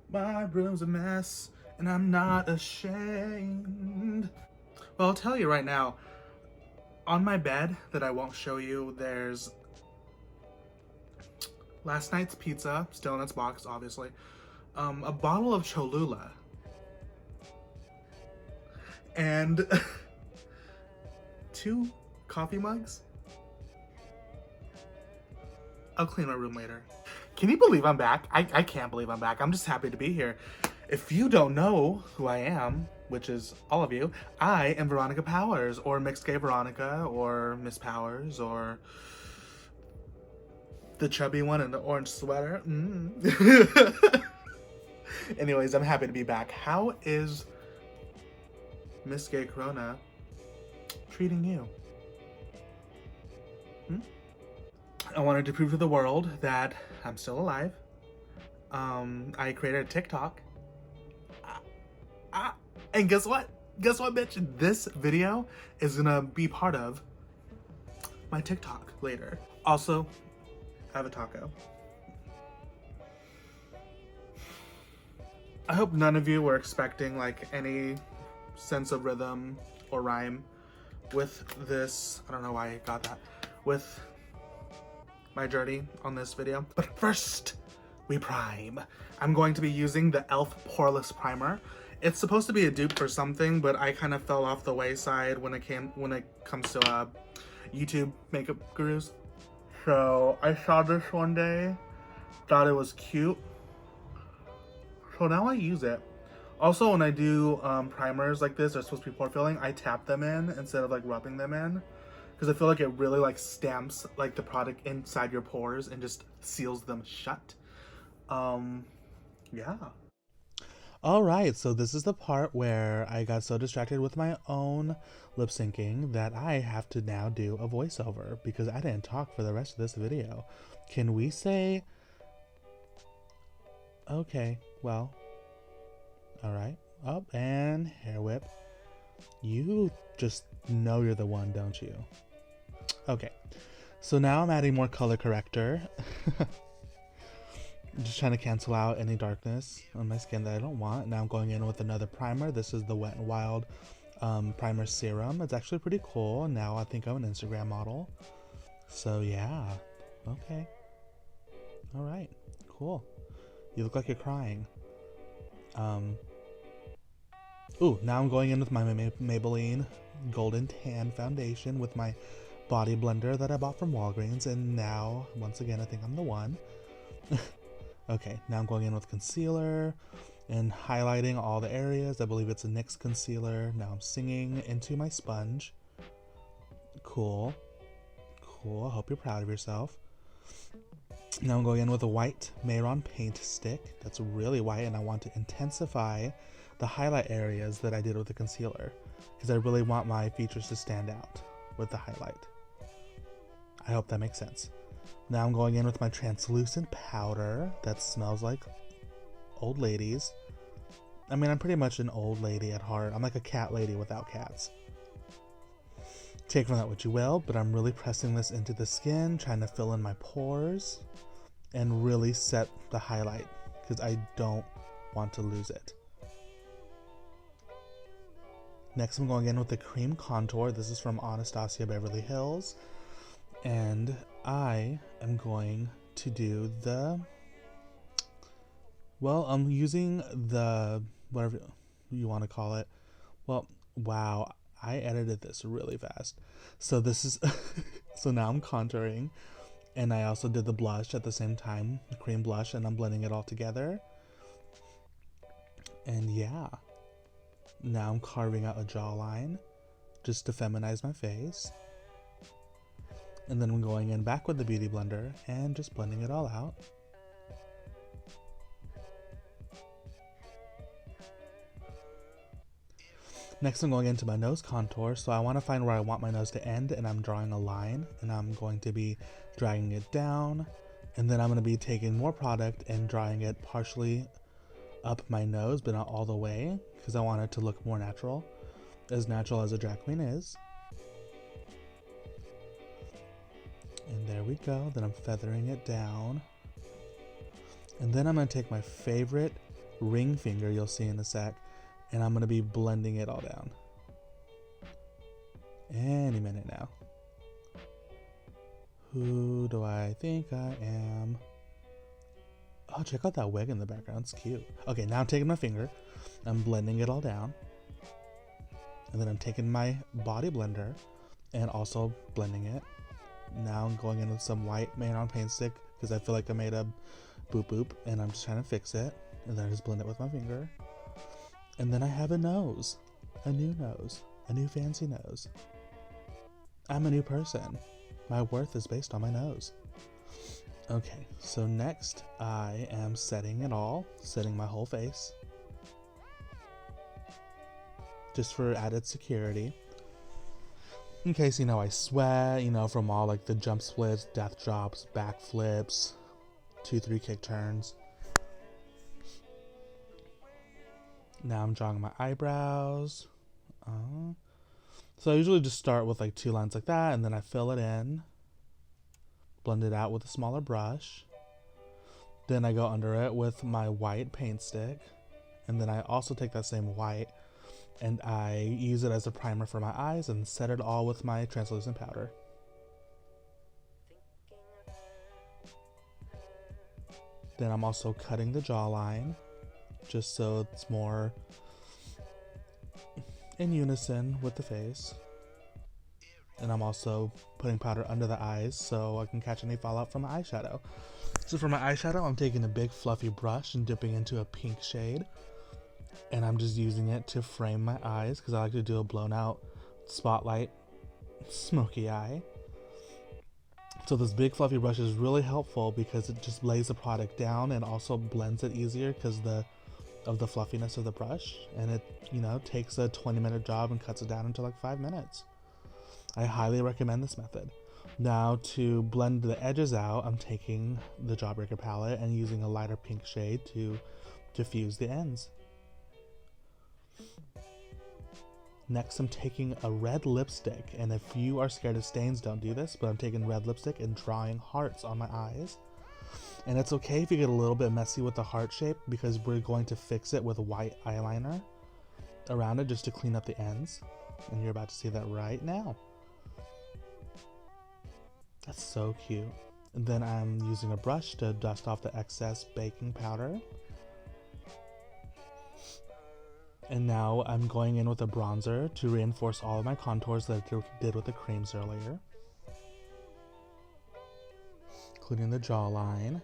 My room's a mess, and I'm not ashamed. Well, I'll tell you right now, on my bed that I won't show you, there's last night's pizza, still in its box, obviously, a bottle of Cholula, and two coffee mugs. I'll clean my room later. Can you believe I'm back? I can't believe I'm back. I'm just happy to be here. If you don't know who I am, which is all of you, I am Veronica Powers, or Mixed Gay Veronica, or Miss Powers, or the chubby one in the orange sweater. Anyways, I'm happy to be back. How is Miss Gay Corona treating you? I wanted to prove to the world that I'm still alive. I created a TikTok. And guess what? Guess what, bitch? This video is gonna be part of my TikTok later. Also, I have a taco. I hope none of you were expecting like any sense of rhythm or rhyme with this. I don't know why I got that. With my journey on this video. But first, we prime. I'm going to be using the e.l.f. Poreless Primer. It's supposed to be a dupe for something, but I kind of fell off the wayside when it comes to YouTube makeup gurus. So I saw this one day, thought it was cute. So now I use it. Also, when I do primers like this, they're supposed to be pore filling, I tap them in instead of like rubbing them in. Because I feel like it really like stamps like the product inside your pores and just seals them shut. Yeah. All right, so this is the part where I got so distracted with my own lip syncing that I have to now do a voiceover because I didn't talk for the rest of this video. Can we say, okay, well, all right, up and hair whip. You just know you're the one, don't you? Okay, so now I'm adding more color corrector. Just trying to cancel out any darkness on my skin that I don't want. Now I'm going in with another primer. This is the Wet n Wild primer serum. It's actually pretty cool. Now I think I'm an Instagram model. So yeah, okay. All right, cool. You look like you're crying. Ooh, now I'm going in with my Maybelline Golden Tan Foundation with my body blender that I bought from Walgreens. And now, once again, I think I'm the one. Okay, now I'm going in with concealer and highlighting all the areas. I believe it's a NYX concealer. Now I'm singing into my sponge. Cool. Cool. I hope you're proud of yourself. Now I'm going in with a white Mehron paint stick. That's really white, and I want to intensify the highlight areas that I did with the concealer because I really want my features to stand out with the highlight. I hope that makes sense. Now I'm going in with my translucent powder that smells like old ladies. I mean, I'm pretty much an old lady at heart. I'm like a cat lady without cats. Take from that what you will, but I'm really pressing this into the skin, trying to fill in my pores and really set the highlight because I don't want to lose it. Next, I'm going in with the cream contour. This is from Anastasia Beverly Hills. And I am going to do the, well, I'm using the, whatever you want to call it. Well, wow, I edited this really fast. So this is, so now I'm contouring. And I also did the blush at the same time, the cream blush, and I'm blending it all together. And yeah, now I'm carving out a jawline just to feminize my face. And then I'm going in back with the Beauty Blender and just blending it all out. Next I'm going into my nose contour, so I want to find where I want my nose to end, and I'm drawing a line, and I'm going to be dragging it down, and then I'm going to be taking more product and drawing it partially up my nose, but not all the way, because I want it to look more natural as a drag queen is. And there we go. Then I'm feathering it down. And then I'm going to take my favorite ring finger you'll see in a sec, and I'm going to be blending it all down. Any minute now. Who do I think I am? Oh, check out that wig in the background. It's cute. Okay, now I'm taking my finger. I'm blending it all down. And then I'm taking my body blender and also blending it. Now I'm going in with some white Mehron paint stick because I feel like I made a boop boop and I'm just trying to fix it. And then I just blend it with my finger. And then I have a nose. A new fancy nose. I'm a new person. My worth is based on my nose. Okay, so next I am setting it all, setting my whole face. Just for added security. In case, I sweat, from all like the jump splits, death drops, back flips, 2-3 kick turns. Now I'm drawing my eyebrows. So I usually just start with like 2 lines like that, and then I fill it in. Blend it out with a smaller brush. Then I go under it with my white paint stick. And then I also take that same white and I use it as a primer for my eyes and set it all with my translucent powder. Then I'm also cutting the jawline just so it's more in unison with the face. And I'm also putting powder under the eyes so I can catch any fallout from my eyeshadow. So for my eyeshadow, I'm taking a big fluffy brush and dipping into a pink shade. And I'm just using it to frame my eyes because I like to do a blown out spotlight smoky eye. So this big fluffy brush is really helpful because it just lays the product down and also blends it easier because of the fluffiness of the brush. And it, takes a 20-minute job and cuts it down into like 5 minutes. I highly recommend this method. Now to blend the edges out, I'm taking the Jawbreaker palette and using a lighter pink shade to diffuse the ends. Next, I'm taking a red lipstick, and if you are scared of stains, don't do this, but I'm taking red lipstick and drawing hearts on my eyes. And it's okay if you get a little bit messy with the heart shape because we're going to fix it with white eyeliner around it just to clean up the ends. And you're about to see that right now. That's so cute. And then I'm using a brush to dust off the excess baking powder. And now I'm going in with a bronzer to reinforce all of my contours that I did with the creams earlier. Including the jawline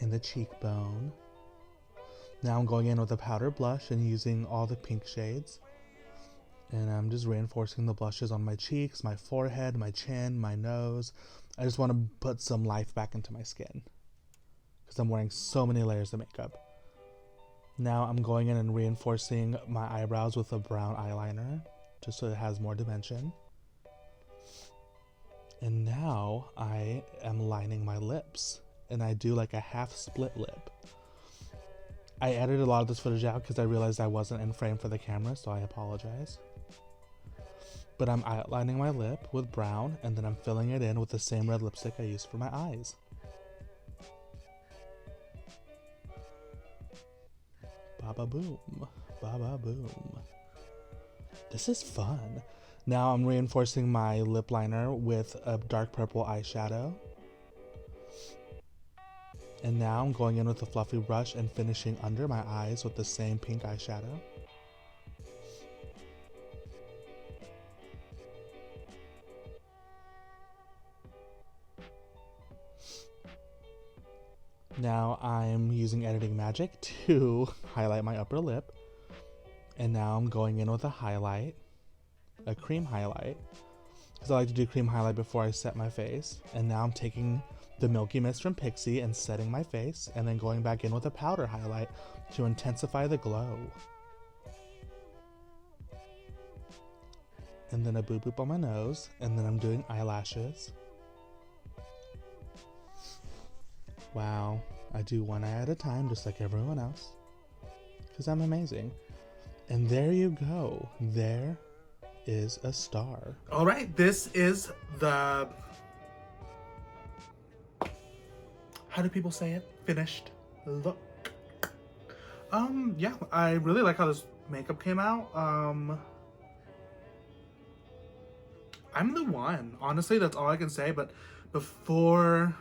and the cheekbone. Now I'm going in with a powder blush and using all the pink shades. And I'm just reinforcing the blushes on my cheeks, my forehead, my chin, my nose. I just want to put some life back into my skin because I'm wearing so many layers of makeup. Now I'm going in and reinforcing my eyebrows with a brown eyeliner just so it has more dimension. And now I am lining my lips and I do like a half split lip. I edited a lot of this footage out because I realized I wasn't in frame for the camera, so I apologize. But I'm outlining my lip with brown and then I'm filling it in with the same red lipstick I used for my eyes. Baba boom, baba boom. This is fun. Now I'm reinforcing my lip liner with a dark purple eyeshadow. And now I'm going in with a fluffy brush and finishing under my eyes with the same pink eyeshadow. Now I'm using editing magic to highlight my upper lip. And now I'm going in with a highlight, a cream highlight, because I like to do cream highlight before I set my face. And now I'm taking the Milky Mist from Pixi and setting my face, and then going back in with a powder highlight to intensify the glow. And then a boop boop on my nose, and then I'm doing eyelashes. Wow, I do one eye at a time just like everyone else, because I'm amazing. And there you go. There is a star. All right, this is the, how do people say it? Finished look. Yeah, I really like how this makeup came out. I'm the one. Honestly, that's all I can say. But before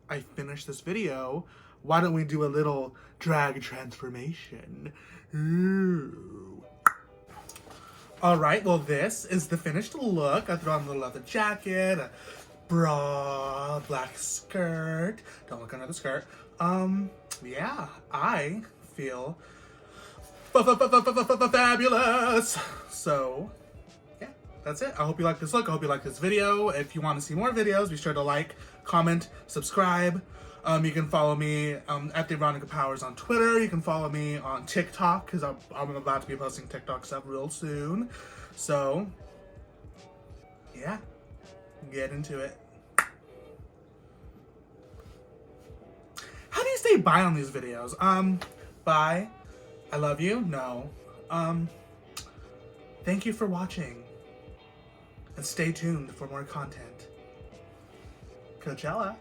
I finish this video, why don't we do a little drag transformation? Ooh. All right, well, this is the finished look. I threw on a little leather jacket, a bra, black skirt. Don't look under the skirt. Yeah, I feel fabulous. So, yeah, that's it. I hope you like this look. I hope you like this video. If you want to see more videos, be sure to like, comment, subscribe. You can follow me at the Veronica Powers on Twitter. You can follow me on TikTok because I'm about to be posting TikTok stuff real soon. So, yeah, get into it. How do you say bye on these videos? Bye. I love you. No. Thank you for watching. And stay tuned for more content. Coachella.